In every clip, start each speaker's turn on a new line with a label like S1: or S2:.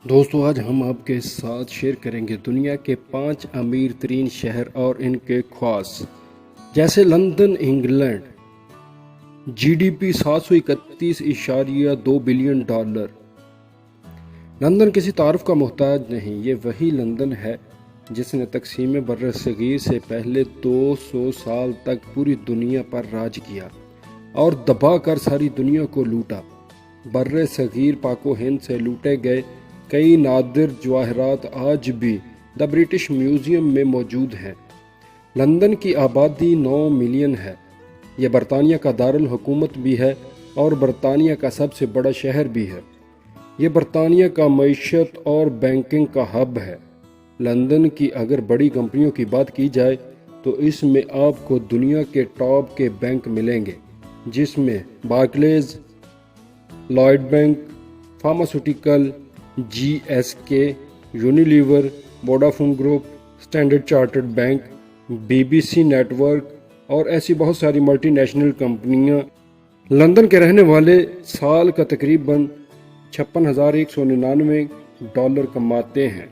S1: دوستو آج ہم آپ کے ساتھ شیئر کریں گے دنیا کے 5 امیر ترین شہر اور ان کے خواص، جیسے London England, G D P 731.2 billion dollar. London کسی تعارف کا محتاج نہیں، یہ وہی لندن ہے جس نے تقسیم بر صغیر سے پہلے 200 سال تک پوری دنیا پر راج کیا اور دبا کر ساری دنیا کو لوٹا۔ بر صغیر پاک و ہند سے لوٹے گئے کئی نادر جواہرات آج بھی دی برٹش میوزیم میں موجود ہیں۔ لندن کی آبادی 9 ملین ہے۔ یہ برطانیہ کا دارالحکومت بھی ہے اور برطانیہ کا سب سے بڑا شہر بھی ہے۔ یہ برطانیہ کا معیشت اور بینکنگ کا ہب ہے۔ لندن کی اگر بڑی کمپنیوں کی بات کی جائے تو اس میں آپ کو دنیا کے ٹاپ کے بینک ملیں گے، جس میں Barclays, Lloyd bank, pharmaceutical, G S K, Unilever, Vodafone group, Standard Chartered bank, B B C network اور ایسی بہت ساری ملٹی نیشنل کمپنیاں۔ لندن کے رہنے والے سال کا تقریباً $56,199 کماتے ہیں۔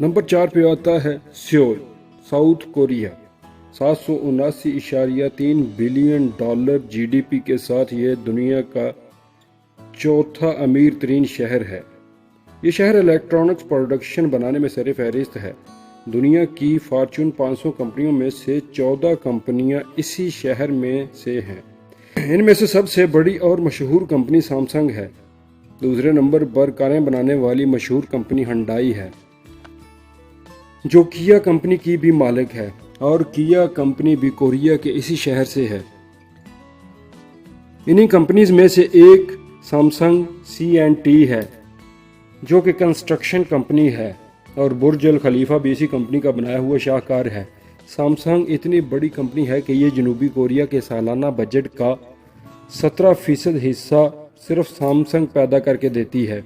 S1: نمبر 4 پہ آتا ہے Seoul, South Korea. $779.3 billion G D P کے ساتھ یہ دنیا کا چوتھا امیر ترین شہر ہے۔ یہ شہر الیکٹرانکس پروڈکشن بنانے میں سر فہرست ہے۔ دنیا کی فارچون 500 کمپنیوں میں سے 14 کمپنیاں اسی شہر میں سے ہیں۔ ان میں سے سب سے بڑی اور مشہور کمپنی سامسنگ ہے۔ دوسرے نمبر پر کاریں بنانے والی مشہور کمپنی ہنڈائی ہے، جو کیا کمپنی کی بھی مالک ہے، اور کیا کمپنی بھی کوریا کے اسی شہر سے ہے۔ انہی کمپنیز میں سے ایک سامسنگ C&T ہے، جو کہ کنسٹرکشن کمپنی ہے، اور برج الخلیفہ بھی اسی کمپنی کا بنایا ہوا شاہکار ہے۔ سامسنگ اتنی بڑی کمپنی ہے کہ یہ جنوبی کوریا کے سالانہ بجٹ کا 17% حصہ صرف سامسنگ پیدا کر کے دیتی ہے۔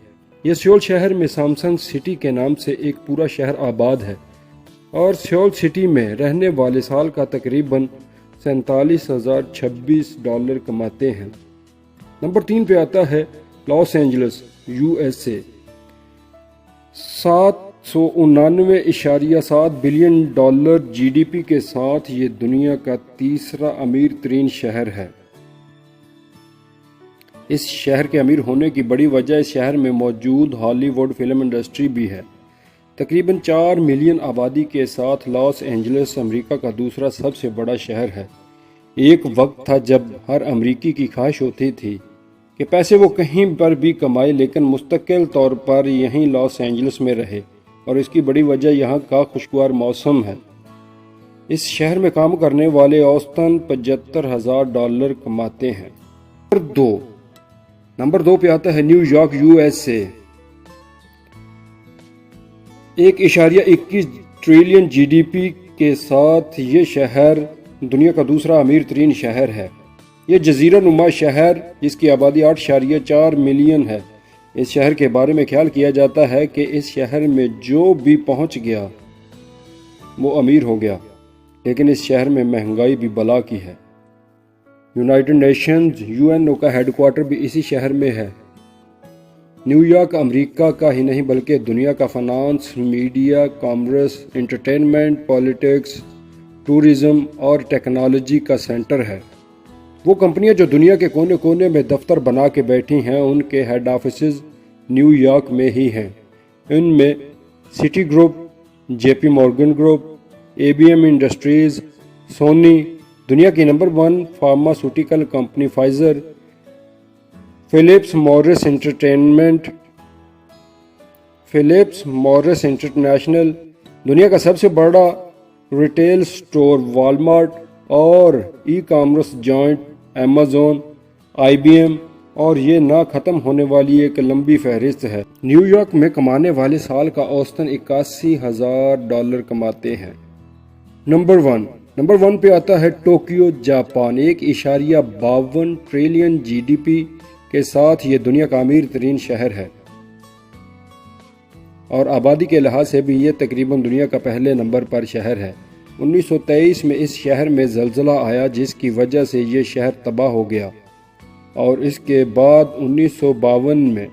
S1: یہ سیول شہر میں سامسنگ سٹی کے نام سے ایک پورا شہر آباد ہے، اور سیول سٹی میں رہنے والے سال کا تقریباً $47,026 کماتے ہیں۔ نمبر 3 پہ آتا ہے Los Angeles, USA۔ $799.7 billion G D P کے ساتھ یہ دنیا کا تیسرا امیر ترین شہر ہے۔ اس شہر کے امیر ہونے کی بڑی وجہ اس شہر میں موجود ہالی ووڈ فلم انڈسٹری بھی ہے۔ تقریباً 4 ملین آبادی کے ساتھ لاس اینجلس امریکہ کا دوسرا سب سے بڑا شہر ہے۔ ایک وقت تھا جب ہر امریکی کی خواہش ہوتی تھی کہ پیسے وہ کہیں پر بھی کمائے لیکن مستقل طور پر یہیں لاس اینجلس میں رہے، اور اس کی بڑی وجہ یہاں کا خوشگوار موسم ہے۔ اس شہر میں کام کرنے والے اوسطاً $75,000 کماتے ہیں۔ نمبر 2 پہ آتا ہے New York, USA۔ 1.21 trillion G D P کے ساتھ یہ شہر دنیا کا دوسرا امیر ترین شہر ہے۔ یہ جزیرہ نما شہر جس کی آبادی 8.4 ملین ہے۔ اس شہر کے بارے میں خیال کیا جاتا ہے کہ اس شہر میں جو بھی پہنچ گیا وہ امیر ہو گیا، لیکن اس شہر میں مہنگائی بھی بلا کی ہے۔ یونائٹڈ نیشنز UNO کا ہیڈ کوارٹر بھی اسی شہر میں ہے۔ نیو یارک امریکہ کا ہی نہیں بلکہ دنیا کا finance, media, commerce, entertainment, politics, tourism اور ٹیکنالوجی کا سینٹر ہے۔ وہ کمپنیاں جو دنیا کے کونے کونے میں دفتر بنا کے بیٹھی ہیں، ان کے ہیڈ آفیسز نیو یارک میں ہی ہیں۔ ان میں city group, JP Morgan group, IBM industries, Sony, دنیا کی number 1 pharmaceutical company Pfizer, Philips Morris international, دنیا کا سب سے بڑا ریٹیل سٹور والمارٹ، اور e commerce giant Amazon، IBM، اور یہ نہ ختم ہونے والی ایک لمبی فہرست ہے۔ نیو یارک میں کمانے والے سال کا اوسطاً $81,000 کماتے ہیں۔ نمبر 1 پہ آتا ہے Tokyo, Japan. 1.52 trillion G D P کے ساتھ یہ دنیا کا امیر ترین شہر ہے، اور آبادی کے لحاظ سے بھی یہ تقریباً دنیا کا پہلے نمبر پر شہر ہے۔ 1923 میں اس شہر میں زلزلہ آیا جس کی وجہ سے یہ شہر تباہ ہو گیا، اور اس کے بعد 1952 میں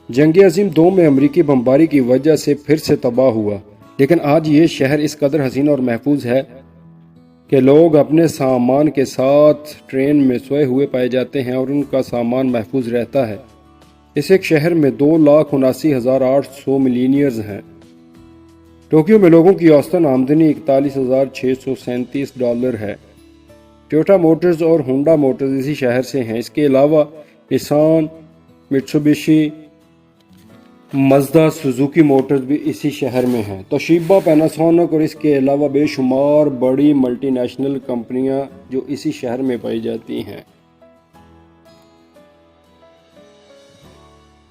S1: جنگ عظیم 2 میں امریکی بمباری کی وجہ سے پھر سے تباہ ہوا، لیکن آج یہ شہر اس قدر حسین اور محفوظ ہے کہ لوگ اپنے سامان کے ساتھ ٹرین میں سوئے ہوئے پائے جاتے ہیں اور ان کا سامان محفوظ رہتا ہے۔ اس ایک شہر میں 2,79,800 ملینئرز ہیں۔ ٹوکیو میں لوگوں کی اوسطاً آمدنی $41,637 ہے۔ ٹویوٹا موٹرز اور ہونڈا موٹرز اسی شہر سے ہیں۔ اس کے علاوہ نسان، میٹسوبیشی، مزدا، سوزوکی موٹرز بھی اسی شہر میں ہیں۔ توشیبا، پیناسونک اور اس کے علاوہ بے شمار بڑی ملٹی نیشنل کمپنیاں جو اسی شہر میں پائی جاتی ہیں۔